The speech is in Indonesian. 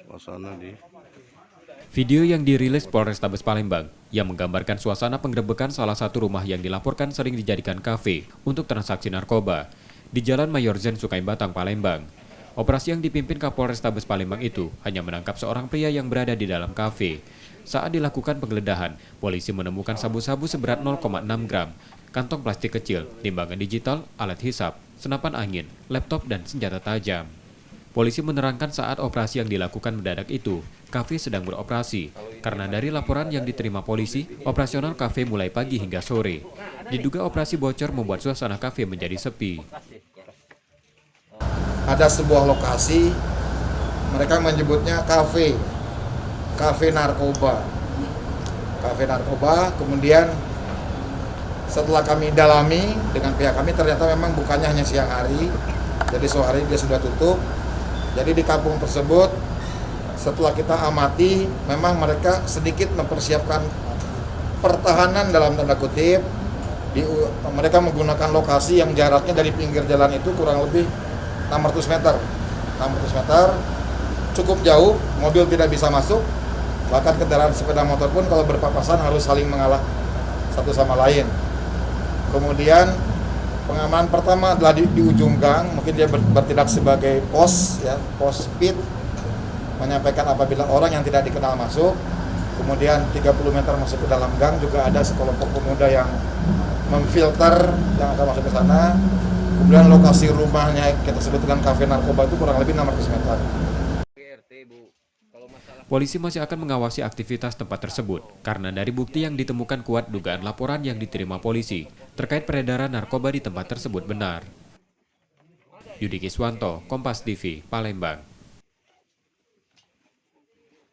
Suasana di Video yang dirilis Polrestabes Palembang yang menggambarkan suasana penggerebekan salah satu rumah yang dilaporkan sering dijadikan kafe untuk transaksi narkoba di Jalan Mayor Zen Sungai Batang, Palembang. Operasi yang dipimpin Kapolrestabes Palembang itu hanya menangkap seorang pria yang berada di dalam kafe. Saat dilakukan penggeledahan, polisi menemukan sabu-sabu seberat 0,6 gram, kantong plastik kecil, timbangan digital, alat hisap, senapan angin, laptop, dan senjata tajam. Polisi menerangkan saat operasi yang dilakukan mendadak itu, kafe sedang beroperasi. Karena dari laporan yang diterima polisi, operasional kafe mulai pagi hingga sore. Diduga operasi bocor membuat suasana kafe menjadi sepi. Ada sebuah lokasi, mereka menyebutnya kafe narkoba. Kafe narkoba, kemudian setelah kami dalami dengan pihak kami, ternyata memang bukannya hanya siang hari, jadi sore hari dia sudah tutup. Jadi di kampung tersebut, setelah kita amati, memang mereka sedikit mempersiapkan pertahanan dalam tanda kutip. Mereka menggunakan lokasi yang jaraknya dari pinggir jalan itu kurang lebih 600 meter. 600 meter, cukup jauh, mobil tidak bisa masuk. Bahkan kendaraan sepeda motor pun kalau berpapasan harus saling mengalah satu sama lain. Kemudian pengamanan pertama adalah di ujung gang, mungkin dia bertindak sebagai pos, ya, pos speed, menyampaikan apabila orang yang tidak dikenal masuk. Kemudian 30 meter masuk ke dalam gang juga ada sekelompok pemuda yang memfilter yang akan masuk ke sana. Kemudian lokasi rumahnya kita sebut dengan kafe narkoba itu kurang lebih 600 meter. Polisi masih akan mengawasi aktivitas tempat tersebut karena dari bukti yang ditemukan kuat dugaan laporan yang diterima polisi terkait peredaran narkoba di tempat tersebut benar. Yudi Kiswanto, Kompas TV, Palembang.